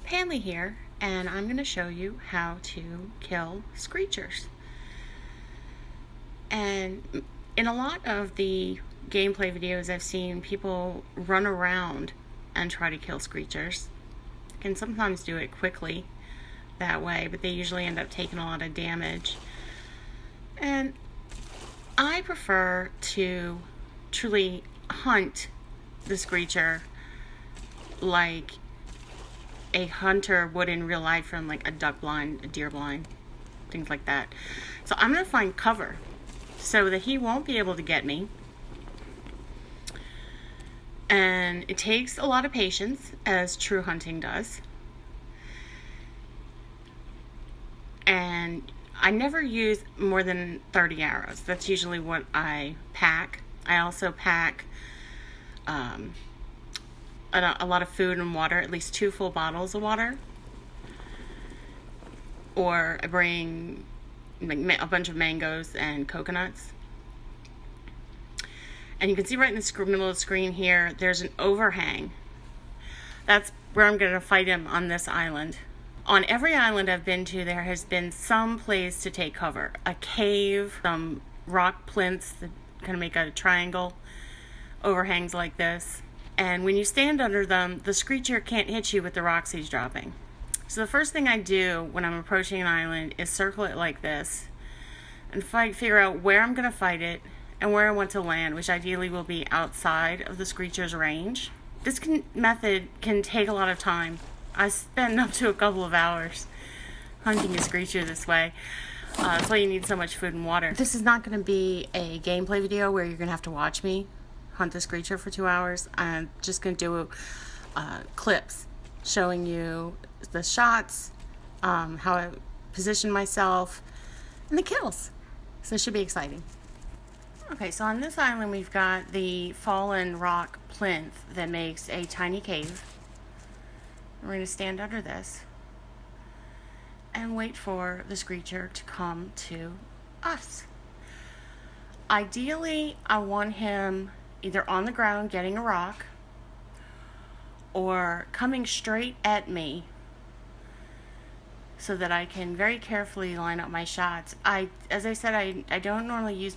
Hanley here, and I'm going to show you how to kill screechers. And in a lot of the gameplay videos I've seen, people run around and try to kill screechers. Can sometimes do it quickly that way, but they usually end up taking a lot of damage. And I prefer to truly hunt the screecher like a hunter would in real life from like a duck blind, a deer blind, things like that. So I'm going to find cover so that he won't be able to get me. And it takes a lot of patience, as true hunting does. And I never use more than 30 arrows. That's usually what I pack. I also pack a lot of food and water, at least 2 full bottles of water. Or I bring a bunch of mangoes and coconuts. And you can see right in the middle of the screen here, there's an overhang. That's where I'm going to fight him on this island. On every island I've been to, there has been some place to take cover. A cave, some rock plinths that kind of make a triangle, overhangs like this. And when you stand under them, the screecher can't hit you with the rocks he's dropping. So the first thing I do when I'm approaching an island is circle it like this and figure out where I'm going to fight it and where I want to land, which ideally will be outside of the screecher's range. This method can take a lot of time. I spend up to a couple of hours hunting a screecher this way. That's why you need so much food and water. This is not going to be a gameplay video where you're going to have to watch me hunt the screecher for 2 hours. I'm just going to do clips showing you the shots, how I position myself, and the kills. So it should be exciting. Okay, so on this island we've got the fallen rock plinth that makes a tiny cave. We're going to stand under this and wait for the screecher to come to us. Ideally, I want him either on the ground getting a rock or coming straight at me so that I can very carefully line up my shots. As I said, I don't normally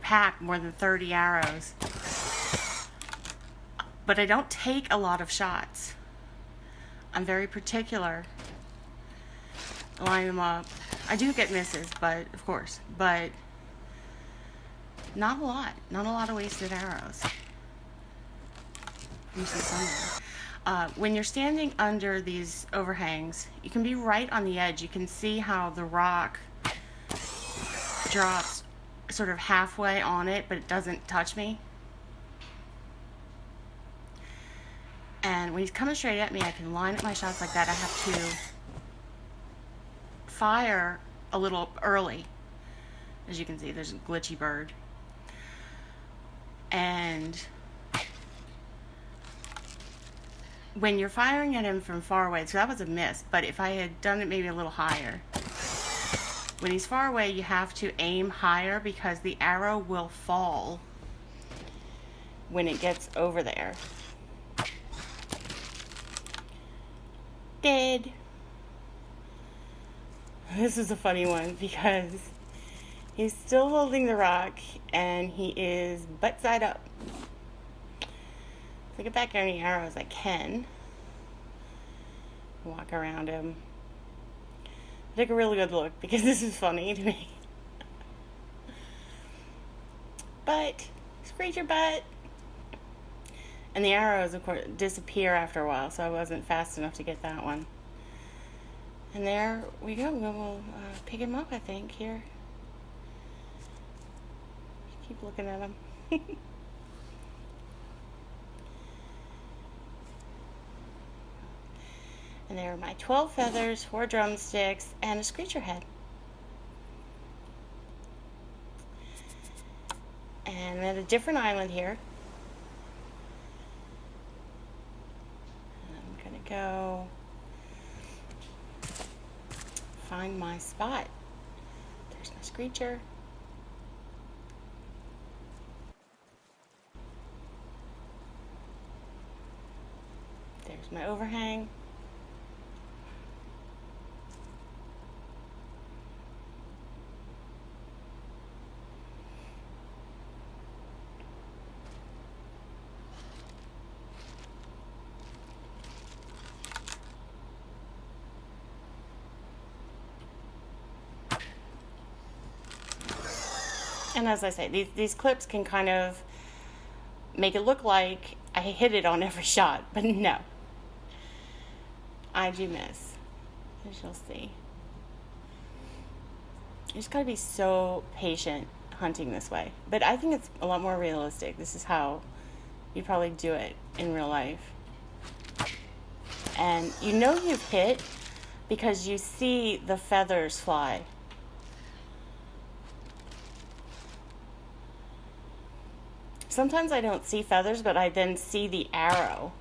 pack more than 30 arrows, but I don't take a lot of shots. I'm very particular. Line them up. I do get misses, but not a lot. Not a lot of wasted arrows. Usually somewhere. When you're standing under these overhangs, you can be right on the edge. You can see how the rock drops sort of halfway on it, but it doesn't touch me. And when he's coming straight at me, I can line up my shots like that. I have to fire a little early. As you can see, there's a glitchy bird. And when you're firing at him from far away, so that was a miss, but if I had done it maybe a little higher. When he's far away, you have to aim higher because the arrow will fall when it gets over there. Dead. This is a funny one because he's still holding the rock and he is butt side up. So get back as many arrows as I can. Walk around him. Take a really good look because this is funny to me. Butt. Screecher butt. And the arrows, of course, disappear after a while, so I wasn't fast enough to get that one. And there we go. We'll pick him up, I think, here. Keep looking at him. And there are my 12 feathers, 4 drumsticks, and a screecher head. And at a different island here. I'm going to go find my spot. There's my screecher. There's my overhang. And as I say, these clips can kind of make it look like I hit it on every shot, but no. I do miss, as you'll see. You just gotta be so patient hunting this way. But I think it's a lot more realistic. This is how you probably do it in real life. And you know you've hit because you see the feathers fly. Sometimes I don't see feathers, but I then see the arrow.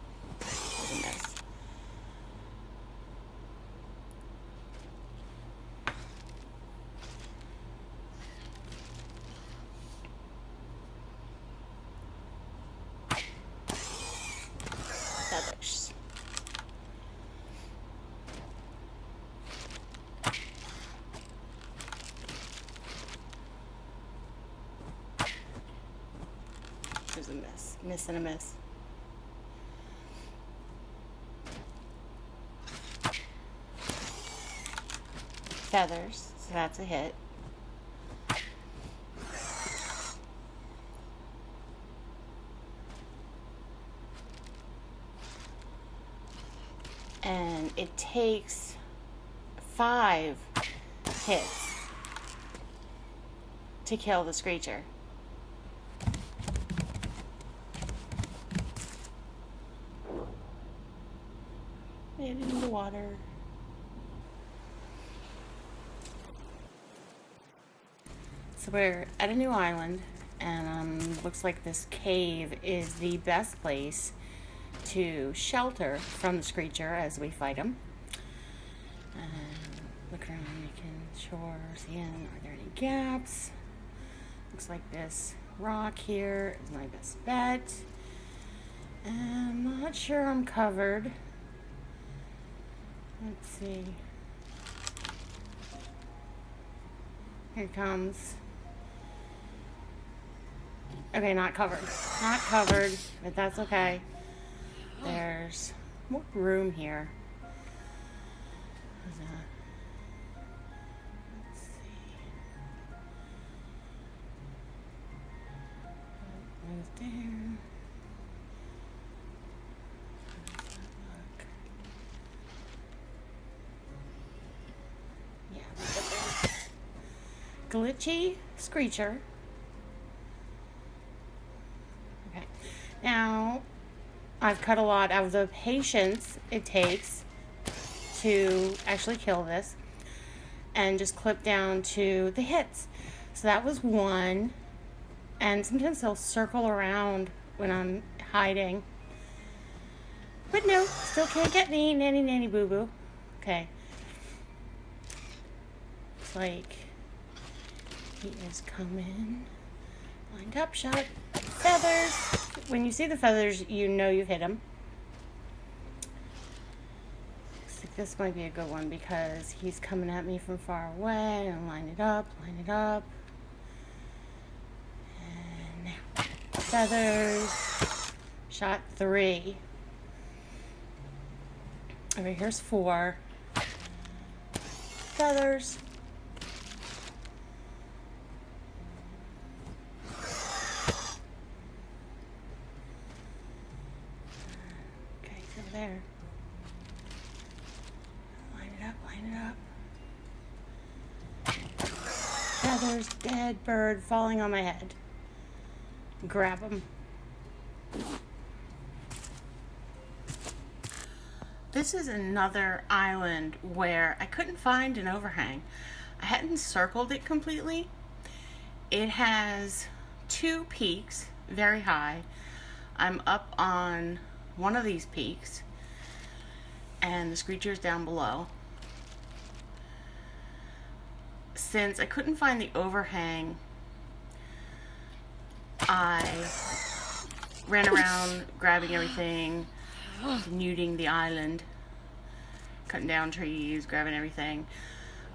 Feathers. There's a miss. Miss and a miss. Feathers, so that's a hit. And it takes 5 hits to kill the screecher. Get it in the water. So we're at a new island, and looks like this cave is the best place to shelter from the screecher as we fight him. Look around, making sure, seeing are there any gaps. Looks like this rock here is my best bet. I'm not sure I'm covered. Let's see. Here it comes. Okay, not covered. Not covered, but that's okay. There's more room here. Let's see. Move there. Yeah. Glitchy screecher. Okay. Now, I've cut a lot out of the patience it takes to actually kill this and just clip down to the hits. So that was one. And sometimes they'll circle around when I'm hiding. But no, still can't get me. Nanny, nanny, boo boo. Okay. It's like he is coming. Lined up shot. Feathers. When you see the feathers, you know you've hit him. Looks like this might be a good one because he's coming at me from far away. And line it up, line it up. And now. Feathers. Shot 3. Over here's 4. Feathers. There. Line it up, line it up. Feathers, dead bird falling on my head. Grab him. This is another island where I couldn't find an overhang. I hadn't circled it completely. It has 2 peaks, very high. I'm up on one of these peaks and the screecher's down below. Since I couldn't find the overhang, I ran around grabbing everything, denuding the island, cutting down trees, grabbing everything,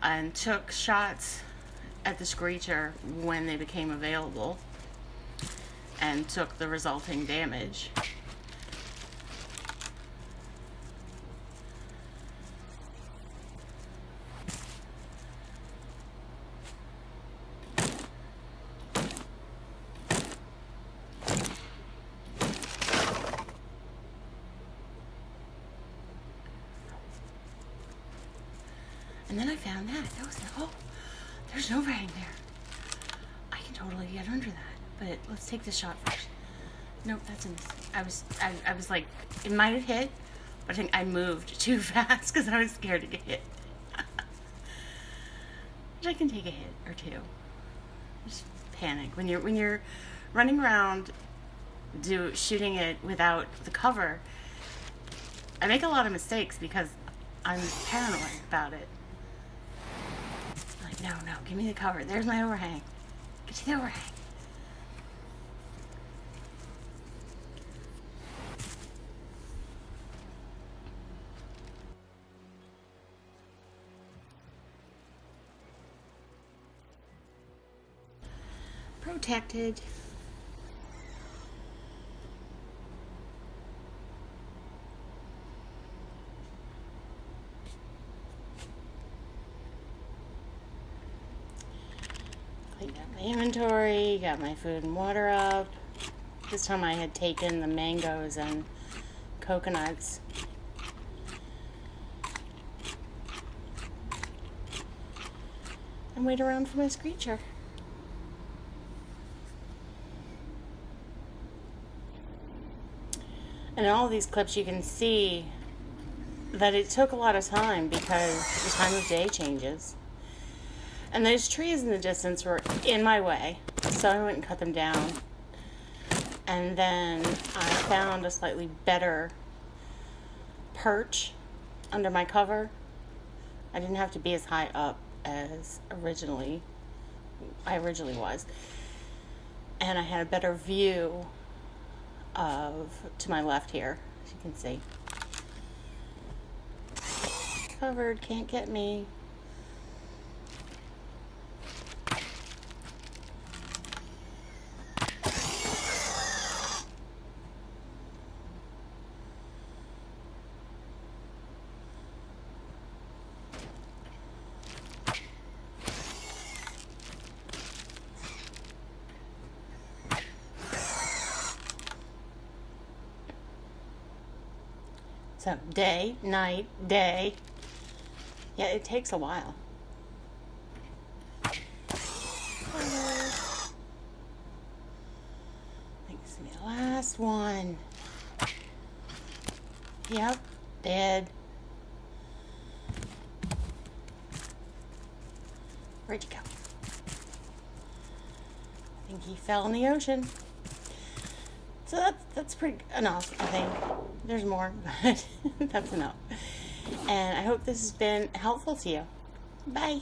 and took shots at the screecher when they became available and took the resulting damage. And then I found that. Oh, there's an overhang there. I can totally get under that. But let's take this shot first. Nope, that's a mistake. I was like, it might have hit, but I think I moved too fast because I was scared to get hit. But I can take a hit or two. Just panic when you're running around shooting it without the cover. I make a lot of mistakes because I'm paranoid about it. Like, no, give me the cover. There's my overhang. Get you the overhang. Protected. Cleaned up my inventory, got my food and water up. This time I had taken the mangoes and coconuts. And wait around for my screecher. And in all these clips you can see that it took a lot of time because the time of day changes. And those trees in the distance were in my way, so I went and cut them down. And then I found a slightly better perch under my cover. I didn't have to be as high up as I originally was. And I had a better view to my left here, as you can see. Covered, can't get me. So day, night, day. Yeah, it takes a while. I think this is gonna be the last one. Yep, dead. Where'd you go? I think he fell in the ocean. So that's pretty enough, I think. There's more, but that's enough. And I hope this has been helpful to you. Bye.